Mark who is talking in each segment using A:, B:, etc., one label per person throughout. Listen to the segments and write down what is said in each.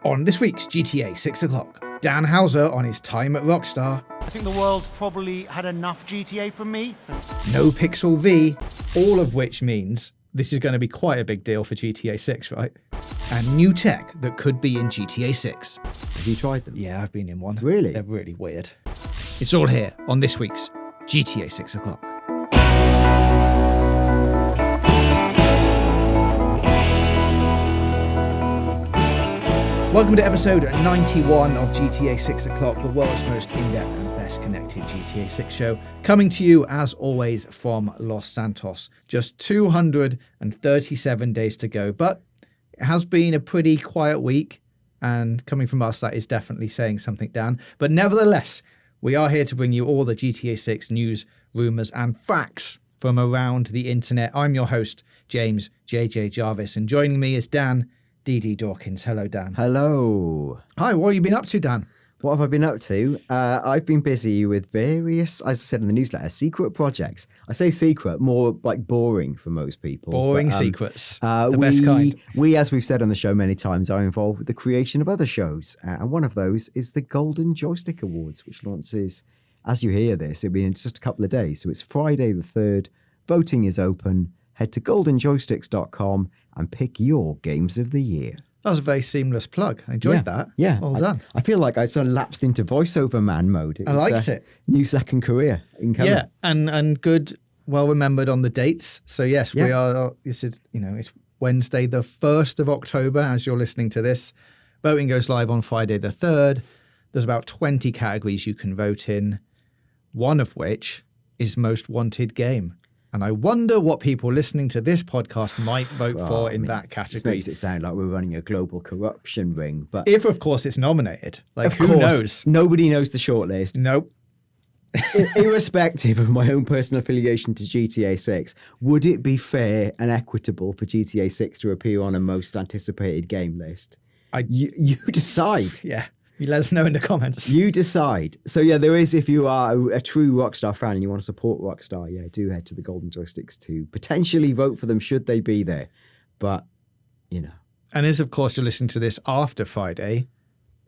A: On this week's GTA 6 o'clock, Dan Houser on his time at Rockstar,
B: I think the world's probably had enough GTA from me.
A: NoPixel V, all of which means this is going to be quite a big deal for GTA 6, right? And new tech that could be in GTA 6.
C: Have you tried them?
A: Yeah, I've been in one.
C: Really?
A: They're really weird. It's all here on this week's GTA 6 o'clock. Welcome to episode 91 of GTA 6 o'clock, the world's most in-depth and best connected GTA 6 show, coming to you as always from Los Santos. Just 237 days to go, but it has been a pretty quiet week, and coming from us, that is definitely saying something, Dan. But nevertheless, we are here to bring you all the GTA 6 news, rumours and facts from around the internet. I'm your host, James JJ Jarvis, and joining me is Dan DD Dawkins. Hello, Dan.
C: Hello.
A: Hi, what have you been up to, Dan?
C: What have I been up to? I've been busy with various, as I said in the newsletter, secret projects. I say secret, more like boring for most people.
A: Boring secrets. The best kind.
C: We, as we've said on the show many times, are involved with the creation of other shows. And one of those is the Golden Joystick Awards, which launches, as you hear this, it'll be in just a couple of days. So it's Friday the 3rd. Voting is open. Head to goldenjoysticks.com and pick your games of the year.
A: That was a very seamless plug. I enjoyed that.
C: Yeah.
A: Well done.
C: I feel like I sort of lapsed into voiceover man mode.
A: I liked it.
C: New second career incoming.
A: Yeah, and good, well remembered on the dates. So yes, we are, this is, it's Wednesday the 1st of October as you're listening to this. Voting goes live on Friday the 3rd. There's about 20 categories you can vote in, one of which is most wanted game. And I wonder what people listening to this podcast might vote for in that category.
C: This makes it sound like we're running a global corruption ring. But
A: if, of course, it's nominated. Like,
C: who
A: knows?
C: Nobody knows the shortlist.
A: Nope.
C: Irrespective of my own personal affiliation to GTA 6, would it be fair and equitable for GTA 6 to appear on a most anticipated game list? You decide.
A: Yeah. You let us know in the comments.
C: You decide. So yeah, there is, if you are a true Rockstar fan and you want to support Rockstar, do head to the Golden Joysticks to potentially vote for them should they be there. But, And
A: as, of course, you're listening to this after Friday,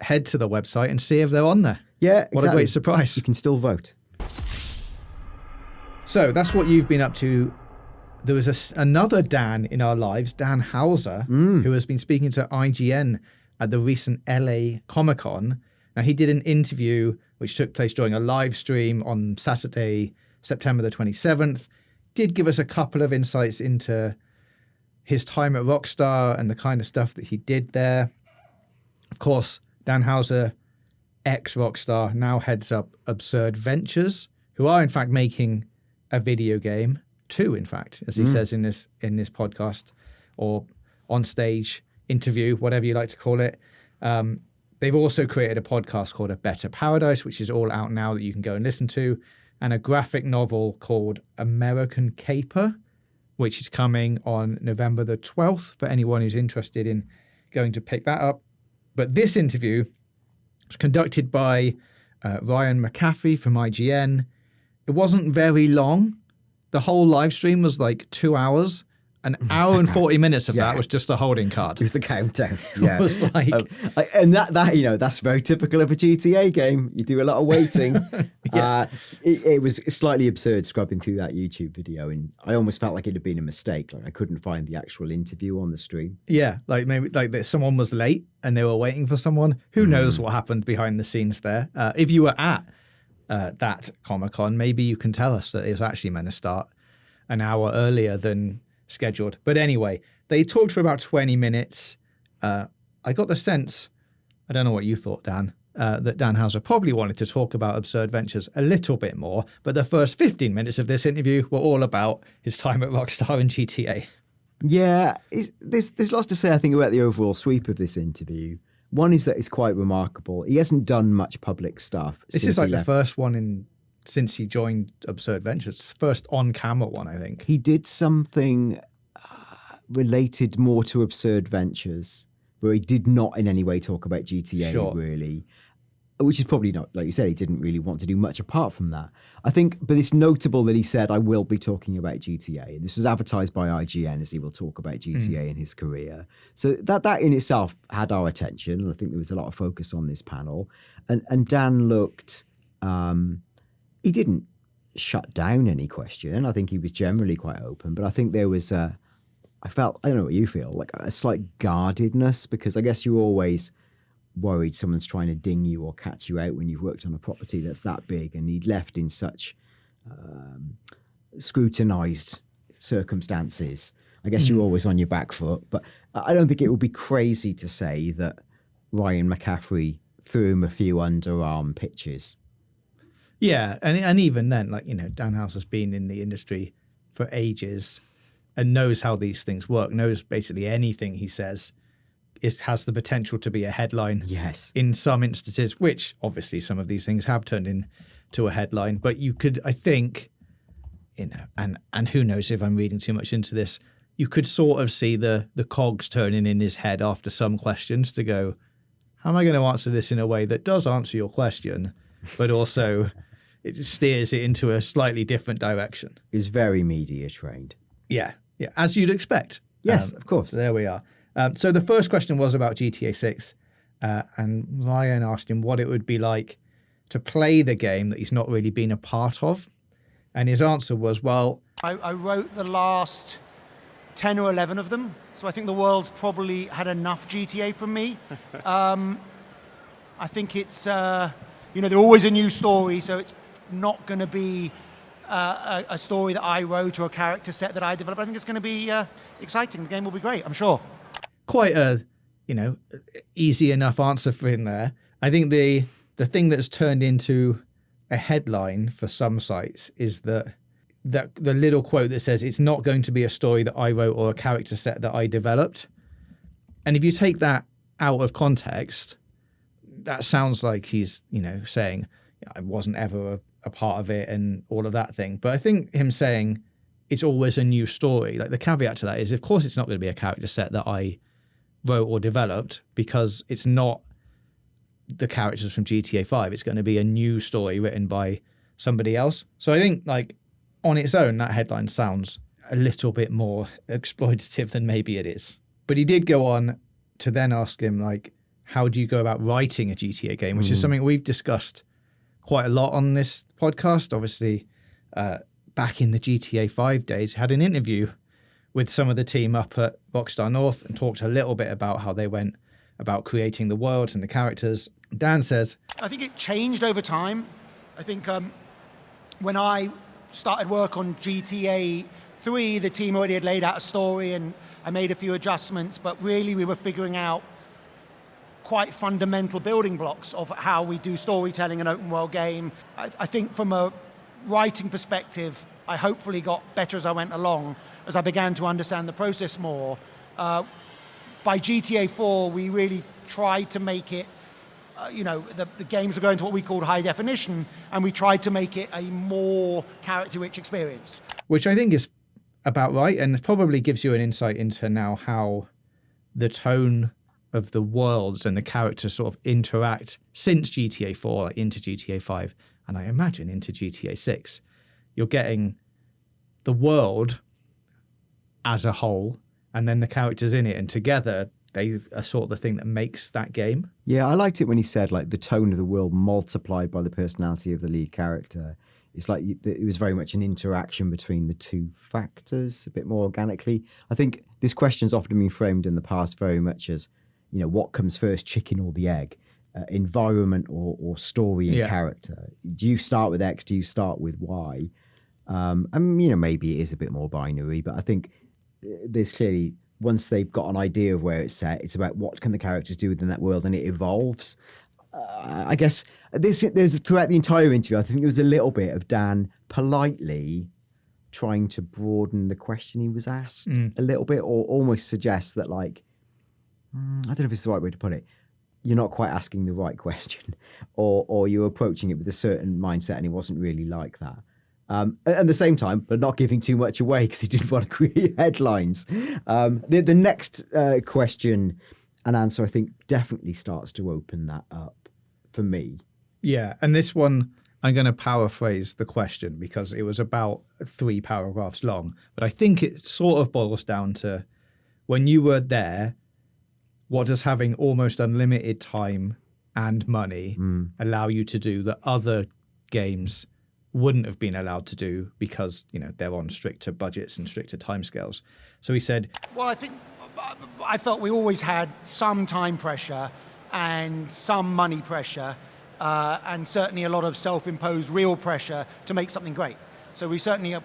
A: head to the website and see if they're on there.
C: Yeah, exactly.
A: What a great surprise.
C: You can still vote.
A: So that's what you've been up to. There was another Dan in our lives, Dan Houser, who has been speaking to IGN at the recent LA Comic-Con. Now, he did an interview which took place during a live stream on Saturday, September the 27th. Did give us a couple of insights into his time at Rockstar and the kind of stuff that he did there. Of course, Dan Houser, ex-Rockstar, now heads up Absurd Ventures, who are in fact making a video game, two in fact, as he says in this podcast or on stage interview, whatever you like to call it. They've also created a podcast called A Better Paradise, which is all out now that you can go and listen to, and a graphic novel called American Caper, which is coming on November the 12th for anyone who's interested in going to pick that up. But this interview was conducted by Ryan McCaffrey from IGN. It wasn't very long. The whole live stream was like 2 hours. An hour and 40 minutes of that was just a holding card.
C: It was the countdown. Yeah.
A: It was like...
C: and that that's very typical of a GTA game. You do a lot of waiting. It was slightly absurd scrubbing through that YouTube video, and I almost felt like it had been a mistake. Like I couldn't find the actual interview on the stream.
A: Yeah, like maybe like someone was late and they were waiting for someone. Who knows what happened behind the scenes there? If you were at that Comic-Con, maybe you can tell us that it was actually meant to start an hour earlier than scheduled. But anyway, they talked for about 20 minutes. I got the sense, I don't know what you thought, Dan, that Dan Houser probably wanted to talk about Absurd Ventures a little bit more, but the first 15 minutes of this interview were all about his time at Rockstar and GTA.
C: Yeah, there's lots to say, I think, about the overall sweep of this interview. One is that it's quite remarkable. He hasn't done much public stuff.
A: This is like the first one since he joined Absurd Ventures. First on-camera one, I think.
C: He did something related more to Absurd Ventures, where he did not in any way talk about GTA, really. which is probably not, like you said, he didn't really want to do much apart from that. I think, but it's notable that he said, I will be talking about GTA. And this was advertised by IGN as he will talk about GTA in his career. So that in itself had our attention. And I think there was a lot of focus on this panel. And Dan looked, he didn't shut down any question. I think he was generally quite open. But I think there was, I felt, I don't know what you feel, like a slight guardedness, because I guess you're always worried someone's trying to ding you or catch you out when you've worked on a property that's that big, and he'd left in such scrutinized circumstances. I guess you're always on your back foot, but I don't think it would be crazy to say that Ryan McCaffrey threw him a few underarm pitches.
A: Yeah, and even then, like, Dan House has been in the industry for ages and knows how these things work, knows basically anything he says has the potential to be a headline.
C: Yes.
A: In some instances, which obviously some of these things have turned into a headline. But you could, I think, and who knows if I'm reading too much into this, you could sort of see the cogs turning in his head after some questions to go, how am I going to answer this in a way that does answer your question, but also it steers it into a slightly different direction?
C: He's very media trained.
A: Yeah, as you'd expect.
C: Yes, of course.
A: So there we are. So the first question was about GTA 6, and Ryan asked him what it would be like to play the game that he's not really been a part of. And his answer was, well...
B: I wrote the last 10 or 11 of them, so I think the world's probably had enough GTA from me. I think it's, they're always a new story, so it's not going to be a story that I wrote or a character set that I developed. I think it's going to be exciting. The game will be great, I'm sure.
A: Quite a, easy enough answer for him there. I think the thing that's turned into a headline for some sites is that the little quote that says it's not going to be a story that I wrote or a character set that I developed. And if you take that out of context, that sounds like he's, saying I wasn't ever a part of it and all of that thing. But I think him saying it's always a new story, like the caveat to that is, of course, it's not going to be a character set that I wrote or developed, because it's not the characters from GTA 5. It's going to be a new story written by somebody else. So I think, like, on its own, that headline sounds a little bit more exploitative than maybe it is. But he did go on to then ask him, like, how do you go about writing a GTA game, which is something we've discussed quite a lot on this podcast. Obviously, back in the GTA 5 days, had an interview with some of the team up at Rockstar North and talked a little bit about how they went about creating the worlds and the characters. Dan says,
B: I think it changed over time. I think when I started work on GTA 3, the team already had laid out a story and I made a few adjustments, but really we were figuring out quite fundamental building blocks of how we do storytelling in an open world game. I think from a writing perspective, I hopefully got better as I went along, as I began to understand the process more. By GTA 4, we really tried to make it, the games were going to what we called high definition, and we tried to make it a more character-rich experience.
A: Which I think is about right, and probably gives you an insight into now how the tone of the worlds and the characters sort of interact since GTA 4, like into GTA 5, and I imagine into GTA 6. You're getting the world as a whole, and then the characters in it, and together they are sort of the thing that makes that game.
C: Yeah, I liked it when he said, like, the tone of the world multiplied by the personality of the lead character. It's like it was very much an interaction between the two factors, a bit more organically. I think this question's often been framed in the past very much as, what comes first, chicken or the egg? Environment or story and character. Do you start with X? Do you start with Y? Maybe it is a bit more binary, but I think there's clearly, once they've got an idea of where it's set, it's about what can the characters do within that world, and it evolves. I guess there's throughout the entire interview, I think there was a little bit of Dan politely trying to broaden the question he was asked a little bit, or almost suggest that, like, I don't know if it's the right way to put it, you're not quite asking the right question, or you're approaching it with a certain mindset, and it wasn't really like that. At the same time, but not giving too much away because he didn't want to create headlines. The next question and answer, I think, definitely starts to open that up for me.
A: Yeah, and this one, I'm going to paraphrase the question because it was about 3 paragraphs long, but I think it sort of boils down to when you were there, what does having almost unlimited time and money allow you to do that other games wouldn't have been allowed to do because, they're on stricter budgets and stricter timescales. So he said,
B: Well, I felt we always had some time pressure and some money pressure, and certainly a lot of self-imposed real pressure to make something great. So we certainly, I've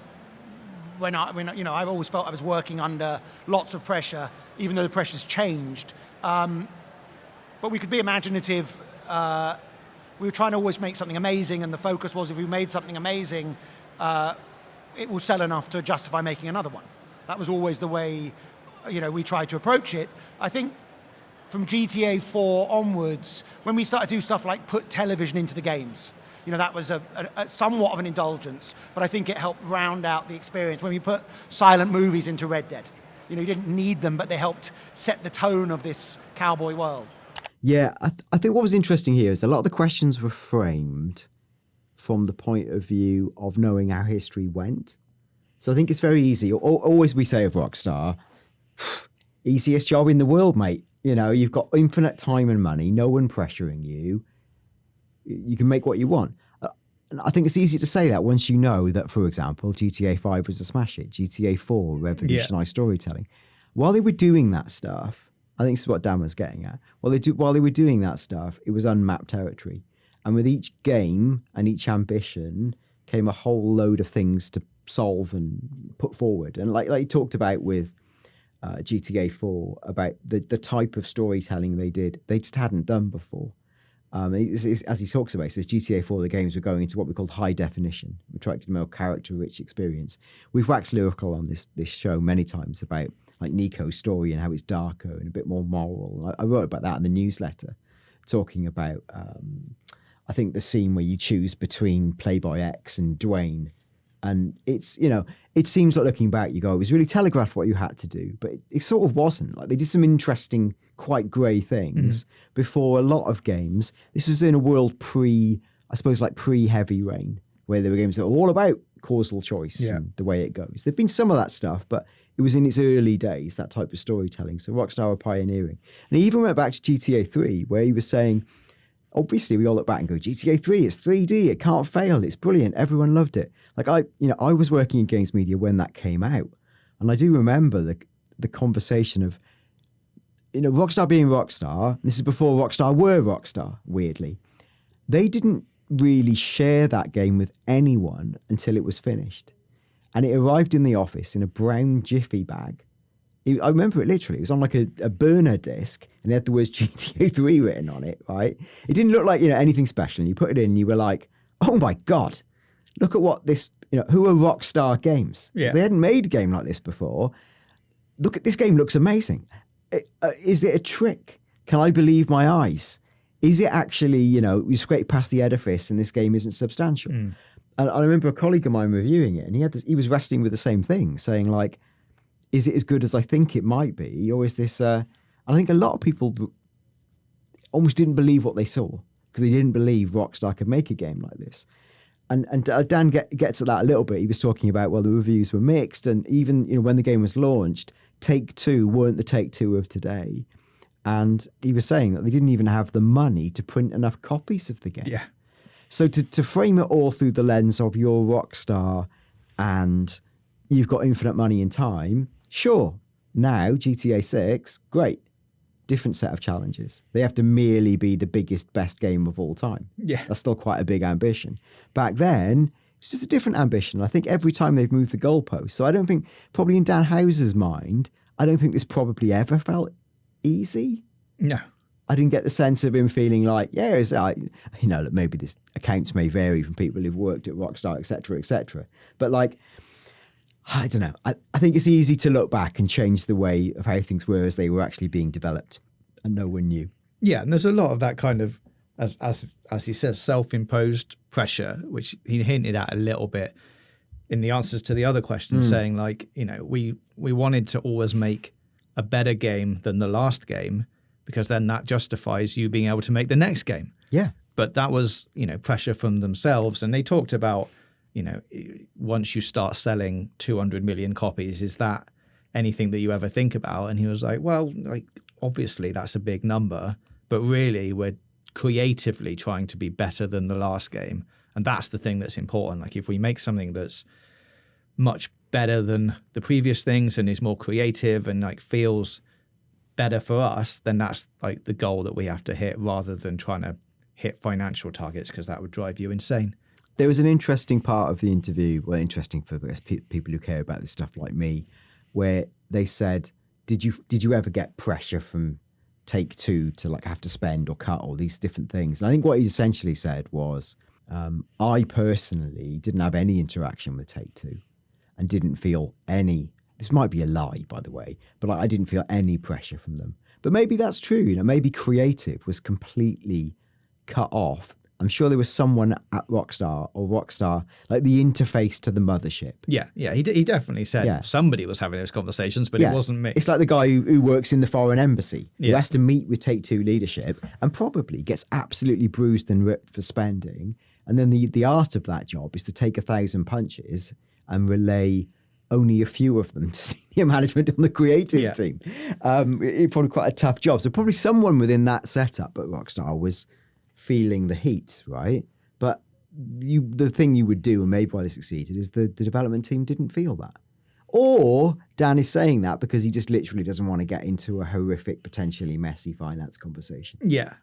B: always felt I was working under lots of pressure, even though the pressure's changed. But we could be imaginative. We were trying to always make something amazing, and the focus was if we made something amazing, it will sell enough to justify making another one. That was always the way, we tried to approach it. I think from GTA 4 onwards, when we started to do stuff like put television into the games, that was a somewhat of an indulgence, but I think it helped round out the experience. When we put silent movies into Red Dead, you didn't need them, but they helped set the tone of this cowboy world.
C: Yeah, I think what was interesting here is a lot of the questions were framed from the point of view of knowing how history went. So I think it's very easy. Always we say of Rockstar, easiest job in the world, mate. You've got infinite time and money, no one pressuring you. You can make what you want. I think it's easy to say that once you know that, for example, GTA 5 was a smash hit, GTA 4 revolutionized storytelling. While they were doing that stuff, I think this is what Dan was getting at. While they were doing that stuff, it was unmapped territory. And with each game and each ambition came a whole load of things to solve and put forward. And like you talked about with GTA 4, about the type of storytelling they did, they just hadn't done before. As he talks about, he says GTA 4, the games were going into what we called high definition. We tried to more character-rich experience. We've waxed lyrical on this show many times about like Nico's story and how it's darker and a bit more moral. I wrote about that in the newsletter, talking about, I think, the scene where you choose between Playboy X and Dwayne. And it's, it seems like looking back, you go, it was really telegraphed what you had to do, but it sort of wasn't. Like they did some interesting, quite grey things before a lot of games. This was in a world pre-Heavy Rain, where there were games that were all about causal choice and the way it goes. There'd been some of that stuff, but it was in its early days, that type of storytelling. So Rockstar were pioneering. And he even went back to GTA 3, where he was saying, obviously we all look back and go, GTA 3, it's 3D, it can't fail, it's brilliant, everyone loved it. Like I was working in games media when that came out. And I do remember the conversation of, Rockstar being Rockstar, this is before Rockstar were Rockstar, weirdly. They didn't really share that game with anyone until it was finished. And it arrived in the office in a brown Jiffy bag. I remember it literally. It was on like a burner disc and it had the words GTA 3 written on it, right? It didn't look like, anything special. And you put it in and you were like, oh my God, look at what this, who are Rockstar Games? Yeah. They hadn't made a game like this before. Look at this game, looks amazing. Is it a trick? Can I believe my eyes? Is it actually, you scrape past the edifice and this game isn't substantial? And I remember a colleague of mine reviewing it and he was wrestling with the same thing, saying like, is it as good as I think it might be? Or is this, I think a lot of people almost didn't believe what they saw because they didn't believe Rockstar could make a game like this. And Dan gets at that a little bit. He was talking about, well, the reviews were mixed. And even, when the game was launched, Take-Two weren't the Take-Two of today. And he was saying that they didn't even have the money to print enough copies of the game.
A: Yeah.
C: So to frame it all through the lens of your Rockstar and you've got infinite money and time, sure, now GTA 6, great. Different set of challenges. They have to merely be the biggest, best game of all time.
A: Yeah.
C: That's still quite a big ambition. Back then, it's just a different ambition. I think every time they've moved the goalpost. So I don't think, probably in Dan Houser's mind, I don't think this probably ever felt easy.
A: No.
C: I didn't get the sense of him feeling like, look, maybe this accounts may vary from people who've worked at Rockstar, et cetera, but like, I don't know. I think it's easy to look back and change the way of how things were as they were actually being developed, and no one knew.
A: Yeah, and there's a lot of that kind of, as he says, self-imposed pressure, which he hinted at a little bit in the answers to the other questions, saying like, we wanted to always make a better game than the last game, because then that justifies you being able to make the next game.
C: Yeah.
A: But that was, pressure from themselves. And they talked about, once you start selling 200 million copies, is that anything that you ever think about? And he was like, well, like, obviously that's a big number, but really we're creatively trying to be better than the last game. And that's the thing that's important. Like, if we make something that's much better than the previous things and is more creative and like feels better for us, then that's like the goal that we have to hit, rather than trying to hit financial targets, because that would drive you insane.
C: There was an interesting part of the interview, well, interesting for I guess, people who care about this stuff like me, where they said, did you ever get pressure from Take-Two to like have to spend or cut all these different things? And I think what he essentially said was, I personally didn't have any interaction with Take-Two and didn't feel any, this might be a lie, by the way, but I didn't feel any pressure from them. But maybe that's true. Maybe creative was completely cut off. I'm sure there was someone at Rockstar, or Rockstar, like the interface to the mothership.
A: Yeah. He definitely said somebody was having those conversations, but it wasn't me.
C: It's like the guy who works in the foreign embassy, who has to meet with Take-Two leadership and probably gets absolutely bruised and ripped for spending. And then the art of that job is to take 1,000 punches and relay only a few of them to senior management on the creative team. It's probably quite a tough job. So probably someone within that setup at Rockstar was feeling the heat, right? But the thing you would do, and maybe why they succeeded, is the development team didn't feel that. Or Dan is saying that because he just literally doesn't want to get into a horrific, potentially messy finance conversation.
A: Yeah.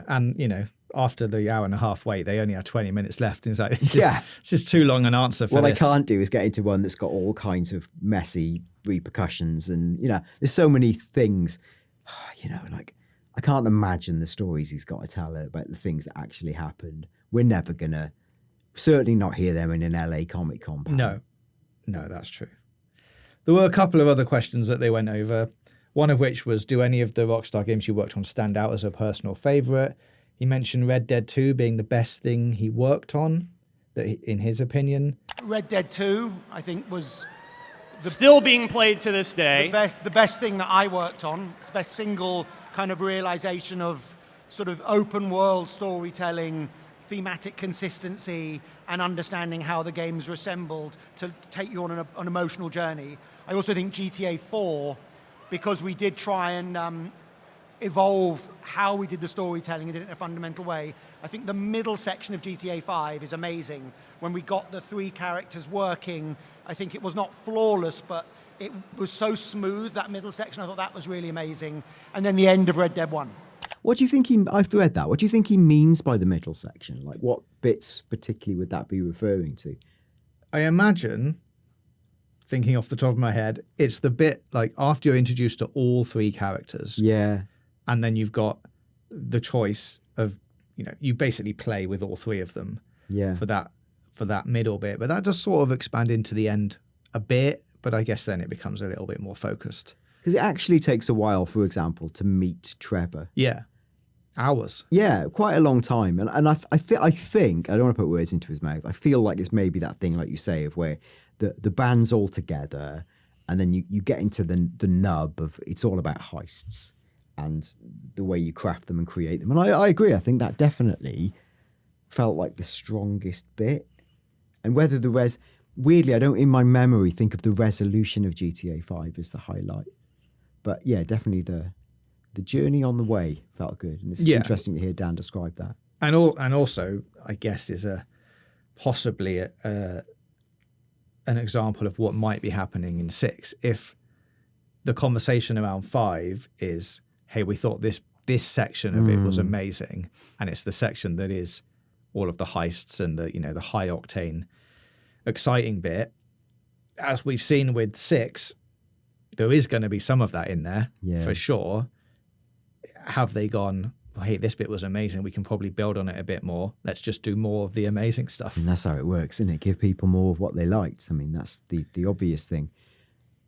A: And, after the hour and a half wait, they only had 20 minutes left. And it's like, this is too long an answer for
C: this. What they can't do is get into one that's got all kinds of messy repercussions. And, there's so many things, like, I can't imagine the stories he's got to tell about the things that actually happened. We're never going to, certainly not hear them in an LA Comic Con panel.
A: No, that's true. There were a couple of other questions that they went over. One of which was, do any of the Rockstar games you worked on stand out as a personal favorite? He mentioned Red Dead 2 being the best thing he worked on, in his opinion.
B: Red Dead 2, I think, was
D: still being played to this day.
B: The best thing that I worked on, the best single kind of realization of sort of open world storytelling, thematic consistency, and understanding how the games are assembled to take you on an emotional journey. I also think GTA 4, because we did try and evolve how we did the storytelling and did it in a fundamental way. I think the middle section of GTA 5 is amazing. When we got the 3 characters working, I think it was not flawless, but it was so smooth, that middle section. I thought that was really amazing. And then the end of Red Dead 1.
C: What do you think I've read that. What do you think he means by the middle section? Like, what bits particularly would that be referring to?
A: I imagine, thinking off the top of my head, it's the bit like after you're introduced to all 3 characters.
C: Yeah.
A: And then you've got the choice of, you basically play with all 3 of them.
C: Yeah.
A: For that middle bit. But that does sort of expand into the end a bit, but I guess then it becomes a little bit more focused.
C: Because it actually takes a while, for example, to meet Trevor.
A: Yeah. Hours.
C: Yeah, quite a long time. And I think, I don't want to put words into his mouth, I feel like it's maybe that thing, like you say, of where the band's all together and then you get into the nub of it's all about heists and the way you craft them and create them. And I agree. I think that definitely felt like the strongest bit. And whether weirdly, I don't in my memory think of the resolution of GTA 5 as the highlight. But yeah, definitely the journey on the way felt good. And it's interesting to hear Dan describe that.
A: And also, I guess, is possibly an example of what might be happening in 6. If the conversation around 5 is, hey, we thought this section of it was amazing, and it's the section that is all of the heists and the high octane, exciting bit. As we've seen with 6, there is going to be some of that in there for sure. Have they gone, hey, this bit was amazing, we can probably build on it a bit more, let's just do more of the amazing stuff?
C: And that's how it works, isn't it? Give people more of what they liked. I mean, that's the obvious thing.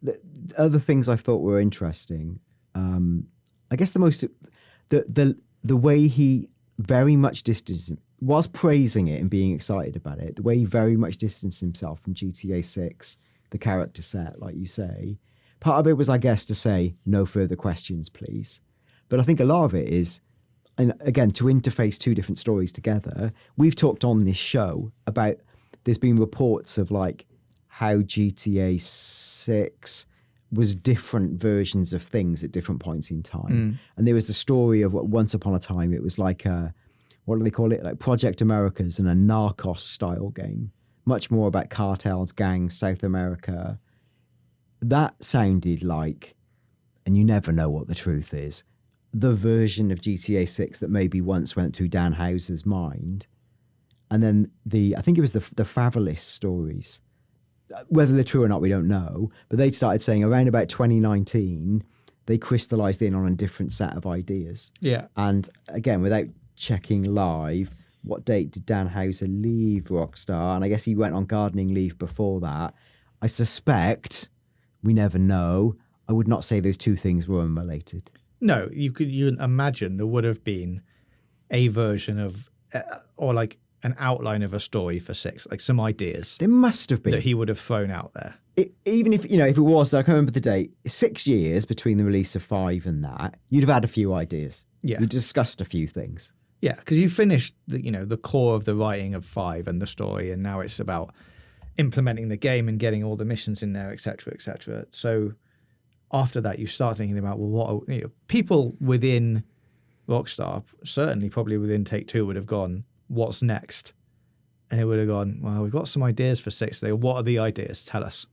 C: The other things I thought were interesting, I guess the way he very much distanced, whilst praising it and being excited about it, the way he very much distanced himself from GTA 6, the character set, like you say, part of it was, I guess, to say, no further questions, please. But I think a lot of it is, and again, to interface two different stories together, we've talked on this show about there's been reports of like how GTA 6 was different versions of things at different points in time. And there was a story of what once upon a time, it was like what do they call it? Like Project Americas and a Narcos style game, much more about cartels, gangs, South America. That sounded like, and you never know what the truth is, the version of GTA 6 that maybe once went through Dan Houser's mind. And then I think it was the Driverless stories. Whether they're true or not, we don't know. But they started saying around about 2019, they crystallized in on a different set of ideas.
A: Yeah.
C: And again, without checking live, what date did Dan Houser leave Rockstar? And I guess he went on gardening leave before that. I suspect, we never know, I would not say those two things were unrelated.
A: No, you imagine there would have been a version of, or like an outline of a story for 6, like some ideas
C: There must have been.
A: that he would have thrown out there.
C: Even if, if it was, I can't remember the date, 6 years between the release of 5 and that, you'd have had a few ideas.
A: Yeah.
C: You discussed a few things.
A: Yeah, because you finished the core of the writing of 5 and the story, and now it's about implementing the game and getting all the missions in there, etc., etc. So after that, you start thinking about, well, what people within Rockstar, certainly probably within Take-Two, would have gone, what's next? And it would have gone, well, we've got some ideas for 6. What are the ideas? Tell us.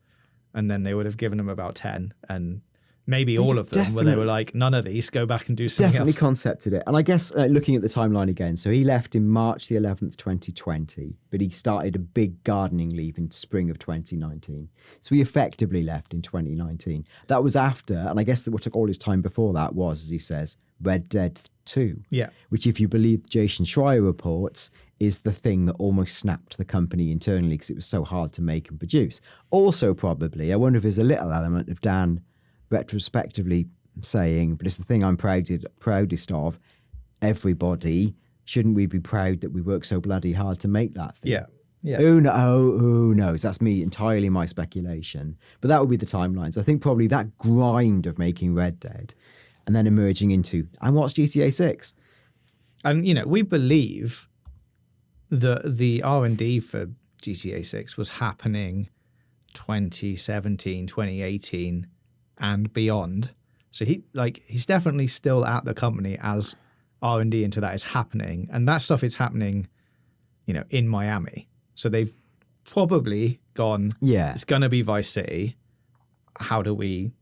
A: And then they would have given them about 10, and maybe all of them, where they were like, none of these, go back and do something
C: Definitely
A: else.
C: concepted it. And I guess looking at the timeline again, so he left in March the 11th, 2020, but he started a big gardening leave in spring of 2019. So he effectively left in 2019. That was after, and I guess what took all his time before that was, as he says, Red Dead 2.
A: Yeah.
C: Which, if you believe Jason Schreier reports, is the thing that almost snapped the company internally because it was so hard to make and produce. Also, probably, I wonder if there's a little element of Dan retrospectively saying, but it's the thing I'm proudest of, everybody, shouldn't we be proud that we worked so bloody hard to make that thing?
A: Yeah. Yeah.
C: Who knows? That's entirely my speculation. But that would be the timelines. I think probably that grind of making Red Dead and then emerging into, and what's GTA 6?
A: And, we believe that the R&D for GTA 6 was happening 2017, 2018 and beyond. So he's definitely still at the company as R&D into that is happening. And that stuff is happening, in Miami. So they've probably gone, it's going to be Vice City. How do we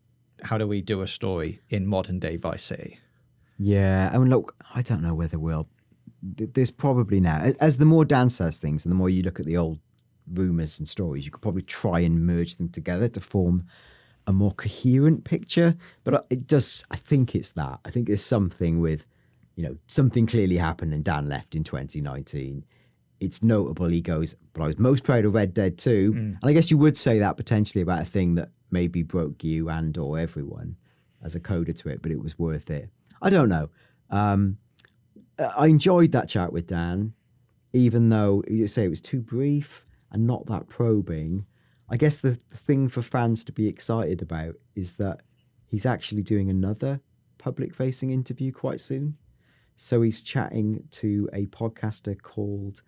A: do a story in modern day Vice City?
C: Yeah, I mean, look, I don't know whether there's probably now, as the more Dan says things and the more you look at the old rumors and stories, you could probably try and merge them together to form a more coherent picture. But I think it's that. I think there's something with, something clearly happened and Dan left in 2019. It's notable. He goes, but I was most proud of Red Dead 2. And I guess you would say that potentially about a thing that maybe broke you and or everyone as a coder to it, but it was worth it. I don't know. I enjoyed that chat with Dan, even though you say it was too brief and not that probing. I guess the thing for fans to be excited about is that he's actually doing another public-facing interview quite soon. So he's chatting to a podcaster called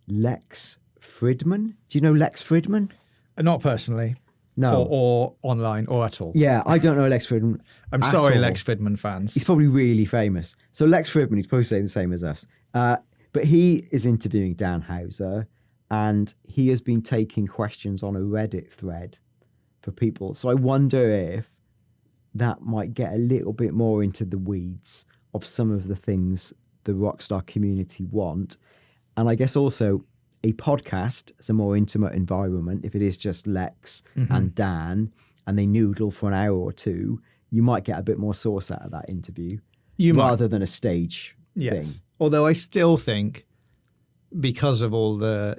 C: Lex Fridman. Do you know Lex Fridman?
A: Not personally.
C: No.
A: Or online or at all.
C: Yeah, I don't know Lex Fridman.
A: I'm sorry, Lex Fridman fans.
C: He's probably really famous. So Lex Fridman, he's probably saying the same as us. But he is interviewing Dan Houser, and he has been taking questions on a Reddit thread for people. So I wonder if that might get a little bit more into the weeds of some of the things the Rockstar community want. And I guess also a podcast is a more intimate environment. If it is just Lex and Dan and they noodle for an hour or two, you might get a bit more sauce out of that interview rather than a stage thing.
A: Although I still think, because of all the,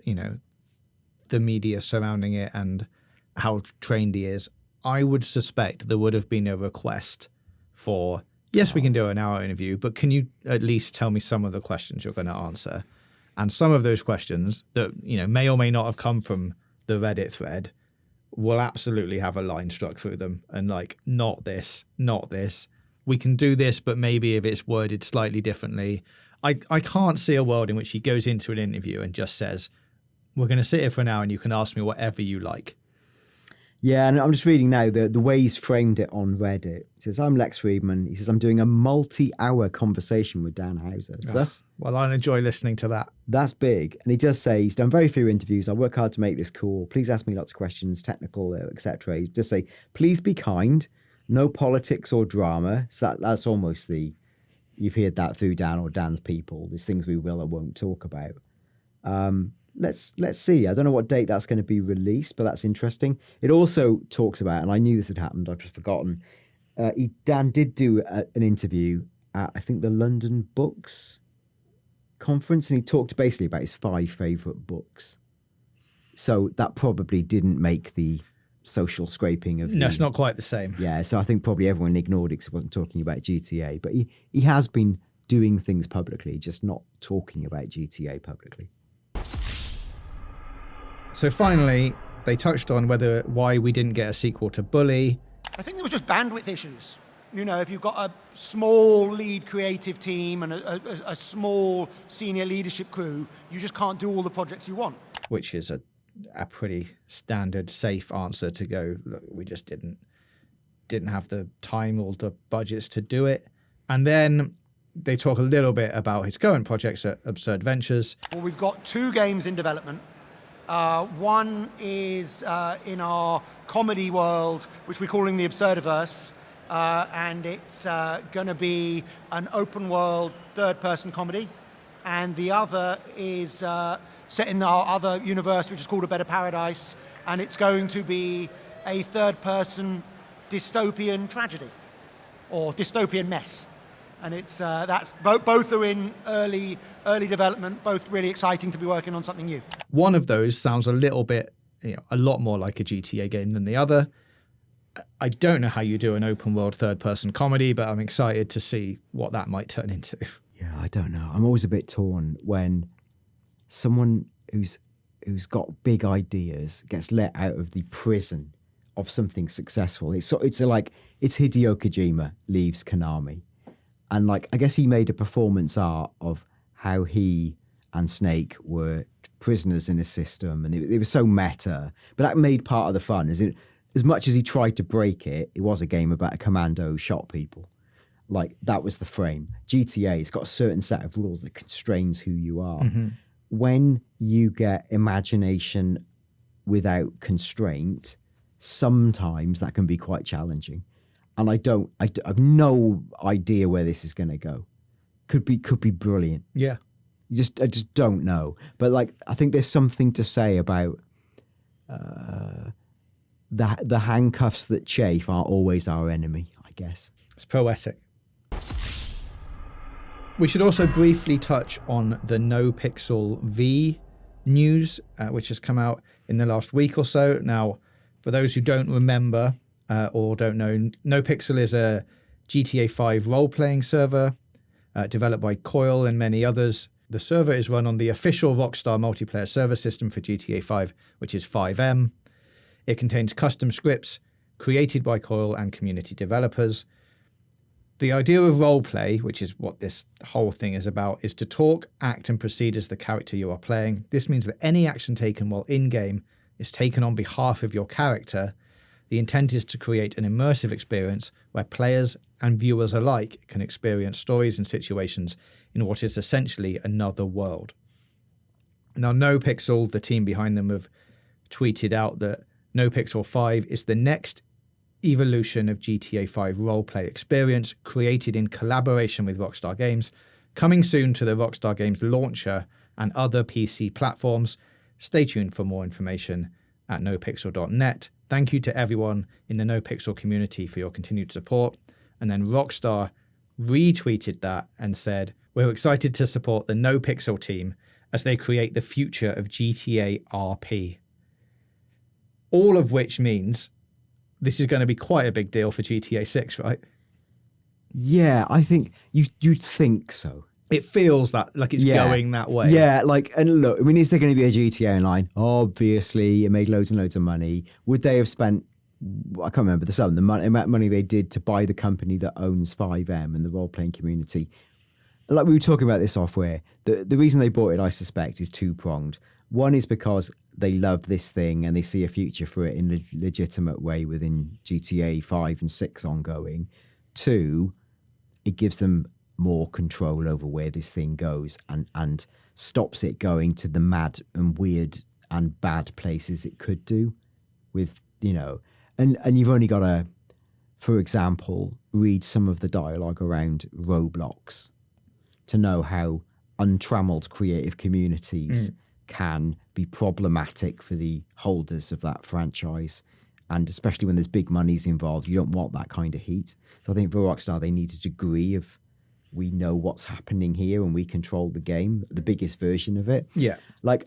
A: the media surrounding it and how trained he is, I would suspect there would have been a request for, yes, we can do an hour interview, but can you at least tell me some of the questions you're going to answer? And some of those questions that, may or may not have come from the Reddit thread will absolutely have a line struck through them and like, not this, not this. We can do this, but maybe if it's worded slightly differently. I can't see a world in which he goes into an interview and just says, we're going to sit here for an hour and you can ask me whatever you like.
C: Yeah, and I'm just reading now the way he's framed it on Reddit. He says, I'm Lex Friedman. He says, I'm doing a multi-hour conversation with Dan Houser. So
A: Well, I'll enjoy listening to that.
C: that's big. And he does say he's done very few interviews. I work hard to make this cool. Please ask me lots of questions, technical, etc. He just say, please be kind. No politics or drama. So that's almost you've heard that through Dan or Dan's people. There's things we will or won't talk about. Let's see. I don't know what date that's going to be released, but that's interesting. It also talks about, and I knew this had happened, I've just forgotten. Dan did do an interview at, I think, the London Books Conference, and he talked basically about his 5 favourite books. So that probably didn't make the social scraping of.
A: No, it's not quite the same.
C: Yeah, so I think probably everyone ignored it because he wasn't talking about GTA, but he has been doing things publicly, just not talking about GTA publicly.
A: So finally, they touched on why we didn't get a sequel to Bully.
B: I think there was just bandwidth issues. You know, if you've got a small lead creative team and a small senior leadership crew, you just can't do all the projects you want.
A: Which is a pretty standard, safe answer to go, look, we just didn't have the time or the budgets to do it. And then they talk a little bit about his current projects at Absurd Ventures.
B: Well, we've got 2 games in development. One is in our comedy world, which we're calling the Absurdiverse, and it's going to be an open world third-person comedy. And the other is set in our other universe, which is called A Better Paradise, and it's going to be a third-person dystopian tragedy, or dystopian mess. And it's that's both are in early development, both really exciting to be working on something new.
A: One of those sounds a little bit, a lot more like a GTA game than the other. I don't know how you do an open world third person comedy, but I'm excited to see what that might turn into.
C: Yeah, I don't know. I'm always a bit torn when someone who's got big ideas gets let out of the prison of something successful. It's Hideo Kojima leaves Konami. And I guess he made a performance art of how he and Snake were prisoners in a system, and it was so meta. But that made part of the fun. As much as he tried to break it, it was a game about a commando who shot people. That was the frame. GTA, it's got a certain set of rules that constrains who you are. Mm-hmm. When you get imagination without constraint, sometimes that can be quite challenging. And I have no idea where this is going to go. Could be brilliant.
A: Yeah.
C: I just don't know. But I think there's something to say about the handcuffs that chafe aren't always our enemy, I guess.
A: It's poetic. We should also briefly touch on the NoPixel V news, which has come out in the last week or so. Now, for those who don't remember or don't know, NoPixel is a GTA 5 role-playing server developed by Coil and many others. The server is run on the official Rockstar multiplayer server system for GTA 5, which is 5M. It contains custom scripts created by Coil and community developers. The idea of roleplay, which is what this whole thing is about, is to talk, act, and proceed as the character you are playing. This means that any action taken while in-game is taken on behalf of your character. The intent is to create an immersive experience where players and viewers alike can experience stories and situations in what is essentially another world. Now, NoPixel, the team behind them, have tweeted out that NoPixel 5 is the next evolution of GTA 5 roleplay experience created in collaboration with Rockstar Games, coming soon to the Rockstar Games launcher and other PC platforms. Stay tuned for more information at nopixel.net. Thank you to everyone in the NoPixel community for your continued support. And then Rockstar retweeted that and said, we're excited to support the NoPixel team as they create the future of GTA RP. All of which means this is going to be quite a big deal for GTA 6, right?
C: Yeah, I think you'd think so.
A: It feels like it's going that way.
C: Yeah, and look, I mean, is there going to be a GTA Online? Obviously, it made loads and loads of money. Would they have spent, I can't remember the sum, the amount of money they did to buy the company that owns 5M and the role-playing community? like we were talking about this software, the reason they bought it, I suspect, is two-pronged. One is because they love this thing and they see a future for it in a legitimate way within GTA 5 and 6 ongoing. Two, it gives them more control over where this thing goes and stops it going to the mad and weird and bad places it could do with, and you've only got to, for example, read some of the dialogue around Roblox to know how untrammeled creative communities can be problematic for the holders of that franchise. And especially when there's big monies involved, you don't want that kind of heat. So I think for Rockstar, they need a degree of, we know what's happening here and we control the game, the biggest version of it.
A: Yeah.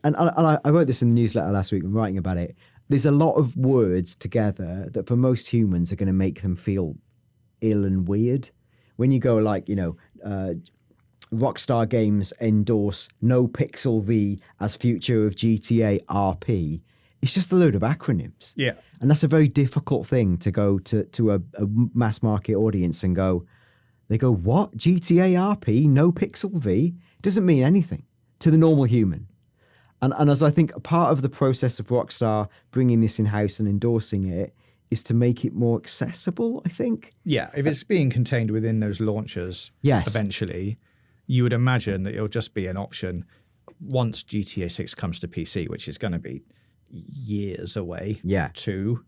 C: And I wrote this in the newsletter last week, I'm writing about it. There's a lot of words together that for most humans are going to make them feel ill and weird. When you go Rockstar Games endorse NoPixel V as future of GTA RP, it's just a load of acronyms.
A: Yeah.
C: And that's a very difficult thing to go to a mass market audience and they go, what? GTA RP, NoPixel V? It doesn't mean anything to the normal human. And as I think a part of the process of Rockstar bringing this in-house and endorsing it is to make it more accessible, I think.
A: Yeah, if it's being contained within those launchers,
C: yes,
A: eventually, you would imagine that it'll just be an option once GTA 6 comes to PC, which is going to be years away.
C: Yeah.
A: 2,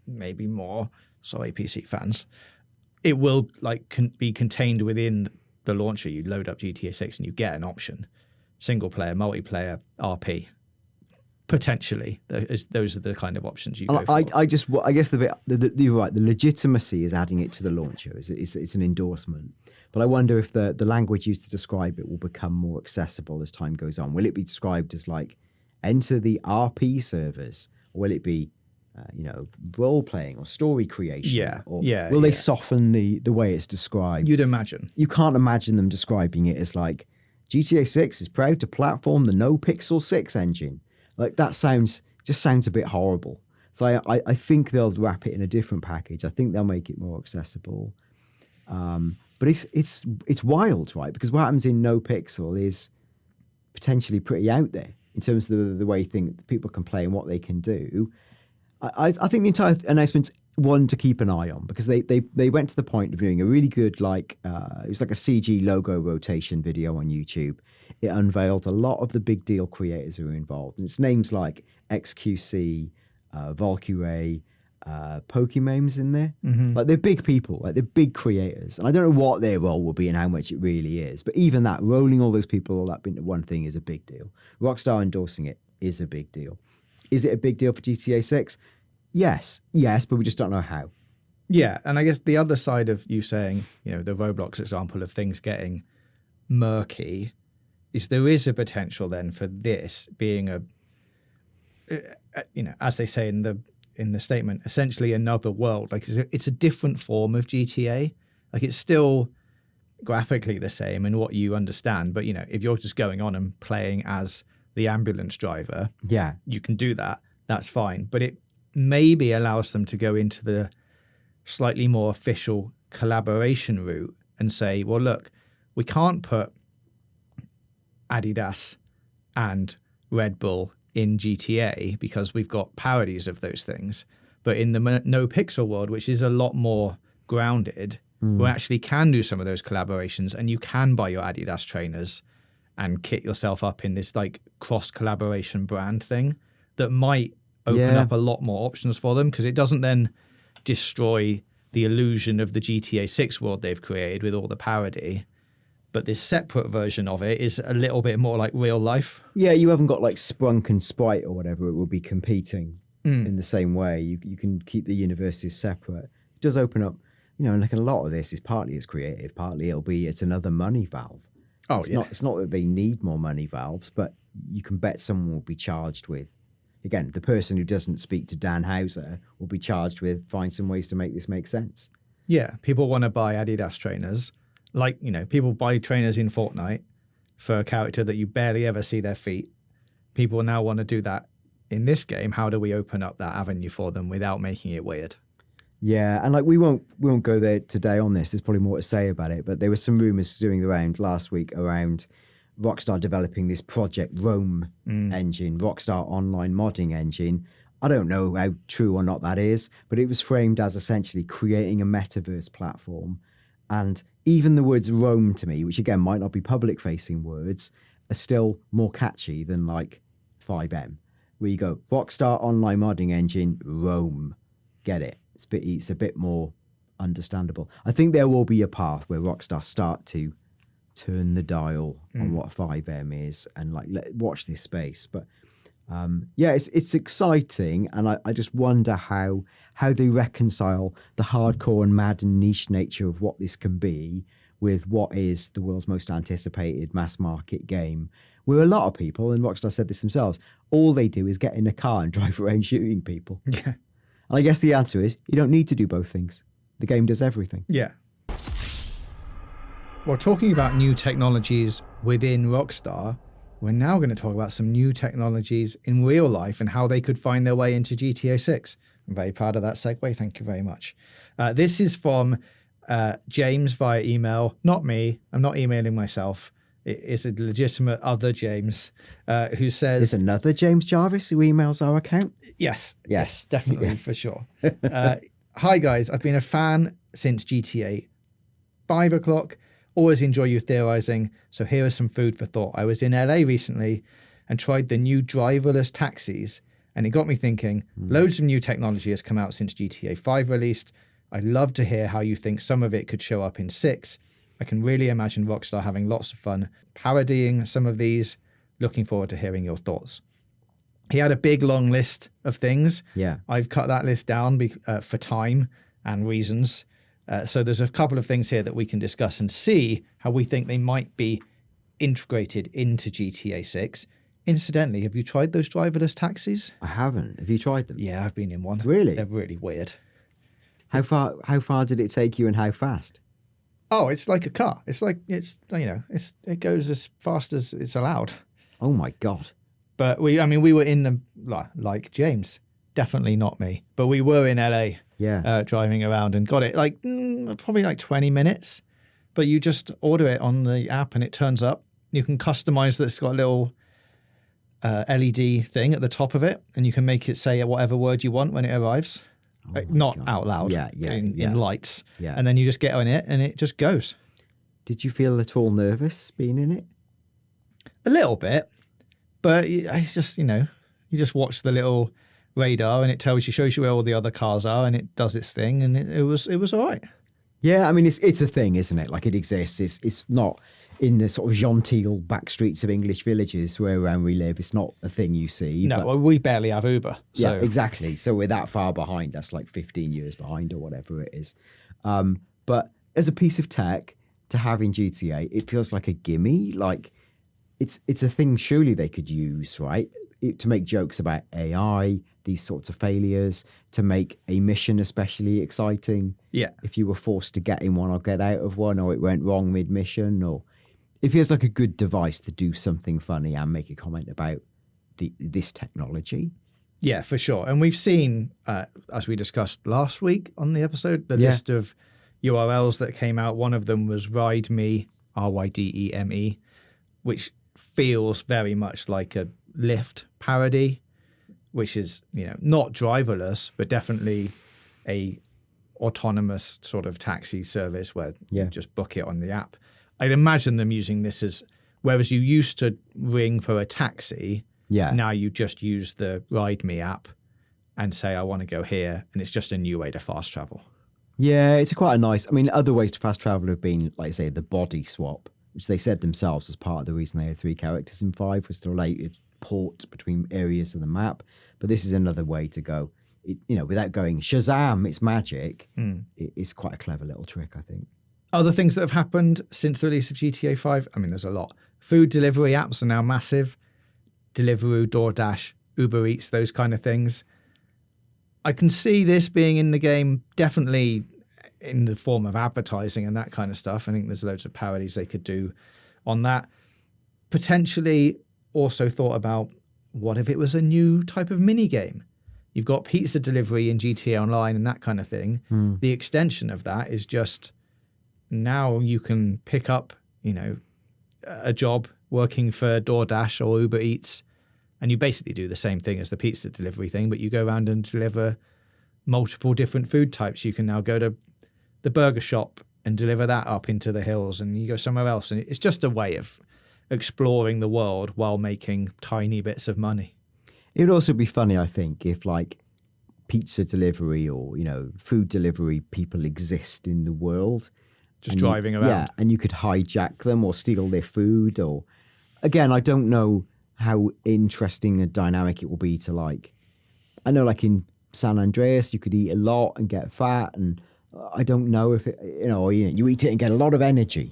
A: maybe more. Sorry, PC fans. It will be contained within the launcher. You load up GTA 6 and you get an option. Single player, multiplayer, RP. Potentially, those are the kind of options you go for.
C: I guess you're right. The legitimacy is adding it to the launcher. It's an endorsement. But I wonder if the language used to describe it will become more accessible as time goes on. Will it be described as like enter the RP servers, or will it be role playing or story creation? Will they soften the way it's described?
A: You'd imagine. You
C: can't imagine them describing it as like GTA 6 is proud to platform the NoPixel 6 engine. Like that sounds a bit horrible. So I think they'll wrap it in a different package. I think they'll make it more accessible. But it's wild, right? Because what happens in NoPixel is potentially pretty out there in terms of the way people can play and what they can do. I think the entire announcement's one to keep an eye on because they went to the point of doing a really good it was like a CG logo rotation video on YouTube. It unveiled a lot of the big deal creators who are involved, and it's names like XQC, Valkyrie, Pokemome's in there. Mm-hmm. Like they're big people, like they're big creators, and I don't know what their role will be and how much it really is. But even that, rolling all those people all up into one thing is a big deal. Rockstar endorsing it is a big deal. Is it a big deal for GTA 6? Yes, but we just don't know how.
A: Yeah, and I guess the other side of you saying, the Roblox example of things getting murky is there is a potential then for this being as they say in the statement, essentially another world. Like it's a different form of GTA. Like it's still graphically the same in what you understand, but if you're just going on and playing as the ambulance driver, you can do that. That's fine, but it maybe allows them to go into the slightly more official collaboration route and say, well, look, we can't put Adidas and Red Bull in GTA because we've got parodies of those things. But in the NoPixel world, which is a lot more grounded, we actually can do some of those collaborations, and you can buy your Adidas trainers and kit yourself up in this like cross collaboration brand thing that might open up a lot more options for them, because it doesn't then destroy the illusion of the GTA 6 world they've created with all the parody. But this separate version of it is a little bit more like real life. Yeah, you haven't got like Sprunk and Sprite or whatever. It will be competing in the same way. You can keep the universities separate. It does open up, like a lot of this is partly it's creative, partly it's another money valve. It's not that they need more money valves, but you can bet someone will be charged with, again, the person who doesn't speak to Dan Houser will be charged with find some ways to make this make sense. Yeah, people want to buy Adidas trainers. Like, people buy trainers in Fortnite for a character that you barely ever see their feet. People now want to do that in this game. How do we open up that avenue for them without making it weird?
C: Yeah, and like we won't go there today on this. There's probably more to say about it, but there were some rumors doing the round last week around Rockstar developing this Project Rome engine, Rockstar online modding engine. I don't know how true or not that is, but it was framed as essentially creating a metaverse platform. And even the words Rome to me, which again might not be public facing words, are still more catchy than like 5M, where you go, Rockstar online modding engine, Rome. Get it? It's a bit more understandable. I think there will be a path where Rockstar start to turn the dial on what 5M is and like watch this space. But yeah, it's exciting, and I just wonder how they reconcile the hardcore and mad and niche nature of what this can be with what is the world's most anticipated mass market game, where a lot of people, and Rockstar said this themselves, all they do is get in a car and drive around shooting people.
A: Yeah.
C: And I guess the answer is you don't need to do both things. The game does everything.
A: Yeah. Well, talking about new technologies within Rockstar, we're now going to talk about some new technologies in real life and how they could find their way into GTA 6. I'm very proud of that segue. Thank you very much. This is from James via email. Not me. I'm not emailing myself. It's a legitimate other James who says...
C: There's another James Jarvis who emails our account?
A: Yes, definitely, for sure. Hi, guys. I've been a fan since GTA 5 o'clock. Always enjoy you theorizing. So here is some food for thought. I was in LA recently and tried the new driverless taxis, and it got me thinking, loads of new technology has come out since GTA 5 released. I'd love to hear how you think some of it could show up in 6. I can really imagine Rockstar having lots of fun parodying some of these. Looking forward to hearing your thoughts. He had a big, long list of things.
C: Yeah.
A: I've cut that list down for time and reasons. So there's a couple of things here that we can discuss and see how we think they might be integrated into GTA 6. Incidentally, have you tried those driverless taxis?
C: I haven't. Have you tried them?
A: Yeah, I've been in one.
C: Really?
A: They're really weird.
C: How far did it take you and how fast?
A: Oh, it's like a car. It goes as fast as it's allowed.
C: Oh my God.
A: But we were in them like James. Definitely not me. But we were in LA.
C: Yeah.
A: Driving around and got it probably like 20 minutes. But you just order it on the app and it turns up. You can customize that. It's got a little LED thing at the top of it, and you can make it say whatever word you want when it arrives. Not
C: God.
A: out loud. In lights.
C: Yeah.
A: And then you just get on it and it just goes.
C: Did you feel at all nervous being in it?
A: A little bit. But it's just, you just watch the little radar and it shows you where all the other cars are, and it does its thing, and it was all right.
C: Yeah, I mean, it's a thing, isn't it? Like, it exists. It's not in the sort of genteel back streets of English villages where we live. It's not a thing you see.
A: No, well, we barely have Uber. So.
C: Yeah, exactly. So we're that far behind. That's like 15 years behind or whatever it is. But as a piece of tech to have in GTA, it feels like a gimme. Like, it's a thing surely they could use, right? To make jokes about AI, these sorts of failures, to make a mission especially exciting.
A: Yeah.
C: If you were forced to get in one or get out of one, or it went wrong mid-mission, or it feels like a good device to do something funny and make a comment about this technology. Yeah,
A: for sure. And we've seen, as we discussed last week on the episode, the list of URLs that came out. One of them was RideMe, RYDEME, which feels very much like a Lyft parody, which is, not driverless, but definitely a autonomous sort of taxi service where you just book it on the app. I'd imagine them using this as, whereas you used to ring for a taxi, now you just use the RideMe app and say, I want to go here, and it's just a new way to fast travel.
C: Yeah, it's quite a nice, other ways to fast travel have been, like, say, the body swap, which they said themselves as part of the reason they had 3 characters in 5 was to allow you to port between areas of the map. But this is another way to go, without going Shazam, it's magic. It's quite a clever little trick, I think.
A: Other things that have happened since the release of GTA 5, there's a lot. Food delivery apps are now massive. Deliveroo, DoorDash, Uber Eats, those kind of things. I can see this being in the game, definitely in the form of advertising and that kind of stuff. I think there's loads of parodies they could do on that. Potentially also thought about, what if it was a new type of mini game? You've got pizza delivery in GTA Online and that kind of thing. The extension of that is just now you can pick up, a job working for DoorDash or Uber Eats, and you basically do the same thing as the pizza delivery thing, but you go around and deliver multiple different food types. You can now go to the burger shop and deliver that up into the hills, and you go somewhere else. And it's just a way of exploring the world while making tiny bits of money.
C: It would also be funny, I think, if like pizza delivery or, food delivery people exist in the world.
A: Just driving around.
C: Yeah, and you could hijack them or steal their food. Or again, I don't know how interesting a dynamic it will be to like, I know like in San Andreas, you could eat a lot and get fat. And I don't know if it, you eat it and get a lot of energy.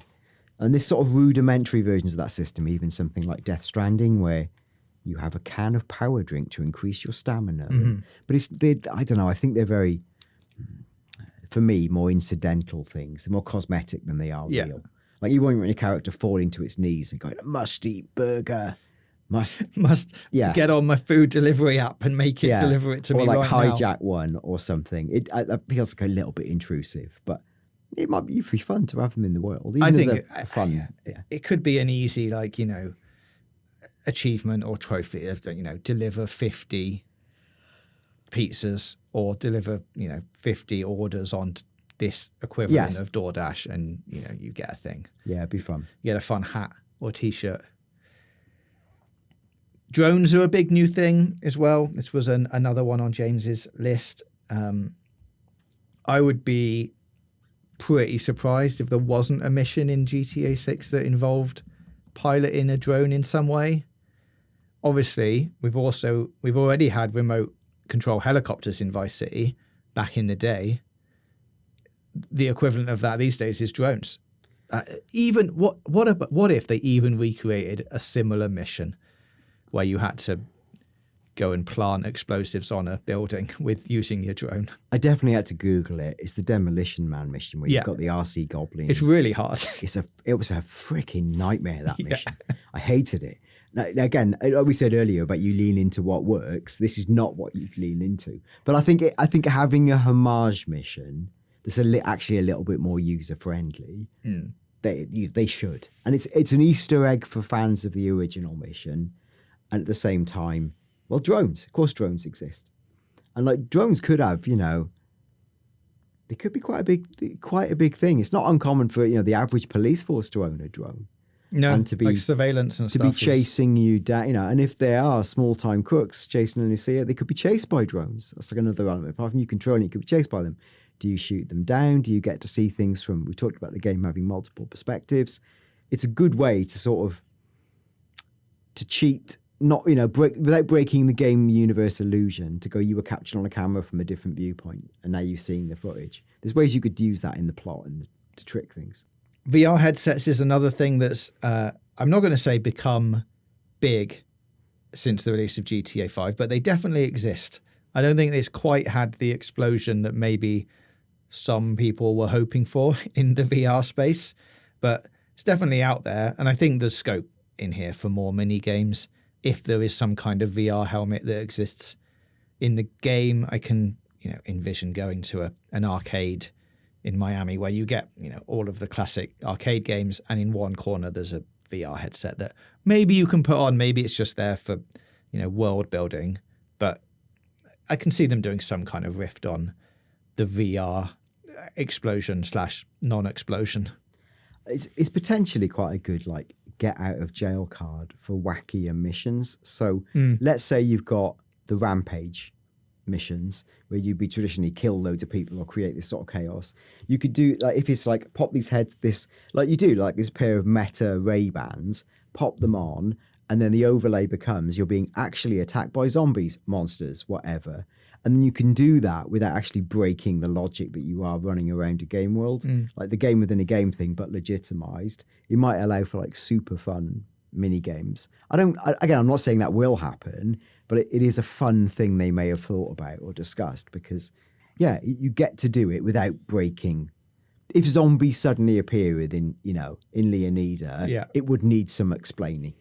C: And this sort of rudimentary versions of that system, even something like Death Stranding, where you have a can of power drink to increase your stamina. But I don't know, I think they're very, for me, more incidental things. They're more cosmetic than they are real. Like you won't want your character fall into its knees and go, must eat burger. Must
A: get on my food delivery app and make it deliver it to me
C: right now. Or like hijack
A: now.
C: one or something. It feels like a little bit intrusive, but it might be fun to have them in the world. Even
A: I think
C: a fun.
A: It could be an easy, achievement or trophy of, deliver 50 pizzas or deliver, 50 orders on this equivalent of DoorDash, and, you get a thing.
C: Yeah, it'd be fun.
A: You get a fun hat or t-shirt. Drones are a big new thing as well. This was another one on James's list. I would be pretty surprised if there wasn't a mission in GTA 6 that involved piloting a drone in some way. Obviously, we've already had remote control helicopters in Vice City back in the day. The equivalent of that these days is drones. Even what if they even recreated a similar mission where you had to go and plant explosives on a building with using your drone?
C: I definitely had to Google it. It's the Demolition Man mission where you've got the RC Goblin.
A: It's really hard.
C: It was a freaking nightmare, that mission. I hated it. Now, again, like we said earlier about you lean into what works. This is not what you lean into. But I think having a homage mission that's actually a little bit more user friendly, they should. And it's an Easter egg for fans of the original mission. And at the same time, well, drones. Of course, drones exist, and like drones could have, they could be quite a big thing. It's not uncommon for the average police force to own a drone.
A: No,
C: and to be
A: like surveillance and
C: to
A: stuff.
C: To be chasing you down, and if there are small-time crooks chasing Lucia, they could be chased by drones. That's like another element. Apart from you controlling, you could be chased by them. Do you shoot them down? Do you get to see things from? We talked about the game having multiple perspectives. It's a good way to sort of to cheat. Not without breaking the game universe illusion, to go, you were captured on a camera from a different viewpoint and now you're seeing the footage. There's ways you could use that in the plot and to trick things.
A: VR headsets is another thing that's I'm not going to say become big since the release of GTA 5, but they definitely exist. I don't think it's quite had the explosion that maybe some people were hoping for in the VR space, but it's definitely out there, and I think there's scope in here for more mini games. If there is some kind of VR helmet that exists in the game, I can, envision going to an arcade in Miami where you get, all of the classic arcade games, and in one corner there's a VR headset that maybe you can put on. Maybe it's just there for, world building, but I can see them doing some kind of rift on the VR explosion / non-explosion.
C: It's potentially quite a good get out of jail card for wacky missions. So let's say you've got the Rampage missions where you'd be traditionally kill loads of people or create this sort of chaos. You could do if it's pop these heads, this this pair of Meta Ray-Bans, pop them on, and then the overlay becomes you're being actually attacked by zombies, monsters, whatever. And then you can do that without actually breaking the logic that you are running around a game world, like the game within a game thing, but legitimized. It might allow for super fun mini games. I'm not saying that will happen, but it is a fun thing they may have thought about or discussed because, you get to do it without breaking. If zombies suddenly appear in Leonida, it would need some explaining.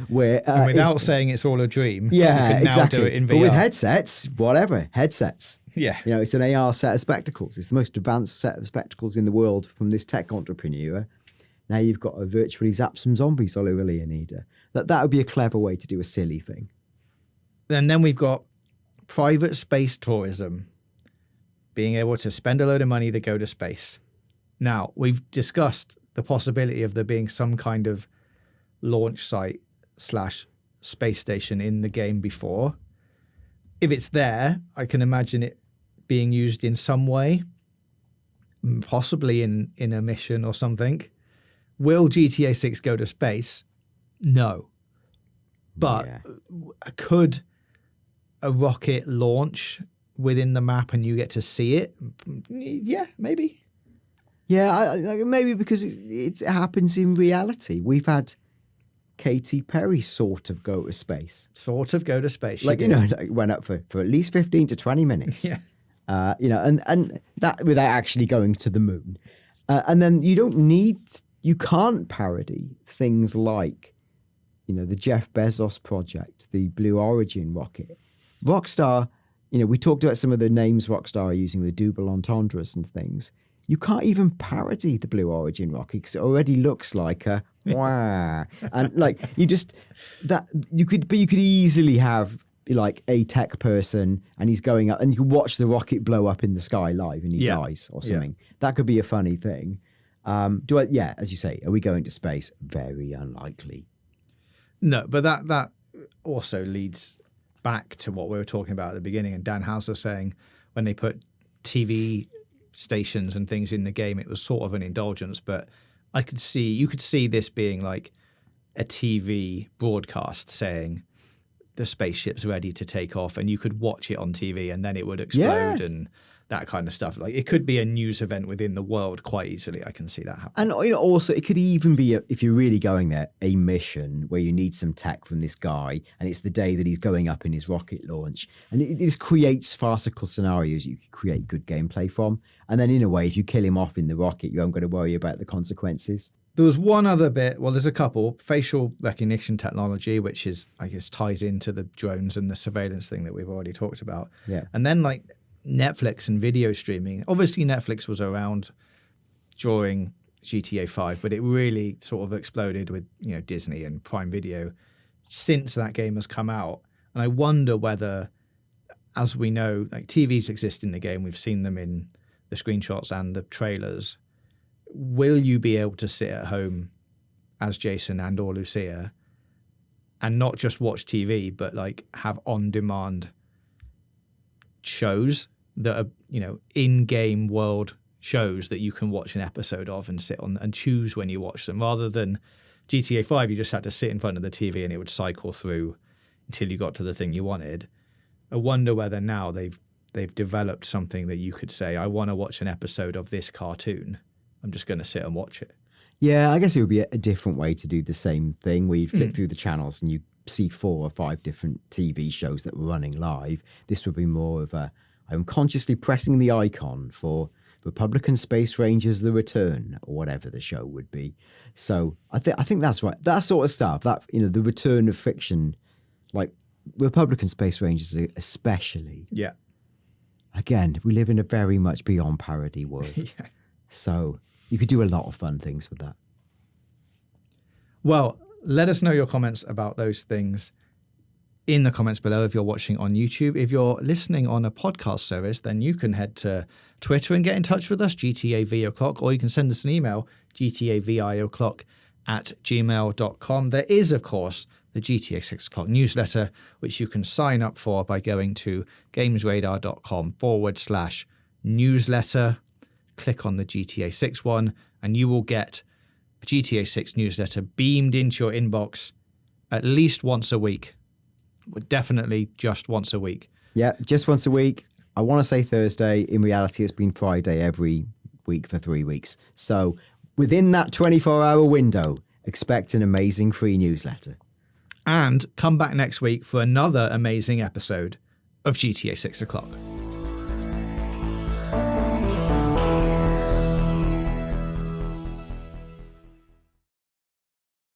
C: where
A: And without saying it's all a dream,
C: yeah,
A: you can now
C: exactly.
A: do it in VR.
C: But with headsets, whatever, headsets.
A: Yeah.
C: You know, it's an AR set of spectacles. It's the most advanced set of spectacles in the world from this tech entrepreneur. Now you've got to virtually zap some zombies all over Leonida. That would be a clever way to do a silly thing.
A: And then we've got private space tourism, being able to spend a load of money to go to space. Now, we've discussed the possibility of there being some kind of launch site / space station in the game before. If it's there, I can imagine it being used in some way, possibly in a mission or something. Will GTA 6 go to space? No. But could a rocket launch within the map and you get to see it? Yeah, maybe.
C: Yeah, maybe because it happens in reality. We've had Katy Perry sort of go to space.
A: Sort of go to space.
C: Like, went up for at least 15 to 20 minutes.
A: Yeah.
C: And that without actually going to the moon. And then you can't parody things like, the Jeff Bezos project, the Blue Origin rocket. Rockstar, we talked about some of the names Rockstar are using, the double entendres and things. You can't even parody the Blue Origin rocket because it already looks like a wah. And like you could easily have like a tech person and he's going up and you can watch the rocket blow up in the sky live and he dies or something. Yeah. That could be a funny thing. As you say, are we going to space? Very unlikely.
A: No, but that also leads back to what we were talking about at the beginning. And Dan Houser saying when they put TV stations and things in the game, it was sort of an indulgence. But you could see this being like a TV broadcast saying the spaceship's ready to take off, and you could watch it on TV, and then it would explode and that kind of stuff. Like it could be a news event within the world quite easily. I can see that happen.
C: And also it could even be, if you're really going there, a mission where you need some tech from this guy and it's the day that he's going up in his rocket launch. And it just creates farcical scenarios you could create good gameplay from. And then in a way, if you kill him off in the rocket, you aren't going to worry about the consequences.
A: There was one other bit, well, there's a couple. Facial recognition technology, which is, I guess, ties into the drones and the surveillance thing that we've already talked about.
C: Yeah.
A: And then like Netflix and video streaming. Obviously, Netflix was around during GTA 5, but it really sort of exploded with Disney and Prime Video since that game has come out. And I wonder whether, as we know, like TVs exist in the game, we've seen them in the screenshots and the trailers. Will you be able to sit at home as Jason and or Lucia and not just watch TV, but like have on-demand shows that are, in-game world shows that you can watch an episode of and sit on and choose when you watch them, rather than GTA 5, you just had to sit in front of the TV and it would cycle through until you got to the thing you wanted. I wonder whether now they've developed something that you could say, I want to watch an episode of this cartoon. I'm just going to sit and watch it.
C: Yeah, I guess it would be a different way to do the same thing where you'd flick through the channels and you see 4 or 5 different TV shows that were running live. This would be more of I'm consciously pressing the icon for Republican Space Rangers The Return or whatever the show would be. So I think that's right. That sort of stuff, that, the return of fiction, like Republican Space Rangers especially.
A: Yeah.
C: Again, we live in a very much beyond parody world.
A: Yeah.
C: So you could do a lot of fun things with that.
A: Well, let us know your comments about those things in the comments below if you're watching on YouTube. If you're listening on a podcast service, then you can head to Twitter and get in touch with us, GTAVOclock, or you can send us an email, gtavio'clock@gmail.com. There is, of course, the GTA 6 O'Clock newsletter, which you can sign up for by going to gamesradar.com/newsletter. Click on the GTA 6 one, and you will get a GTA 6 newsletter beamed into your inbox at least once a week. Definitely just once a week.
C: Yeah, just once a week. I want to say Thursday. In reality, it's been Friday every week for 3 weeks. So within that 24-hour window, expect an amazing free newsletter.
A: And come back next week for another amazing episode of GTA 6 O'Clock.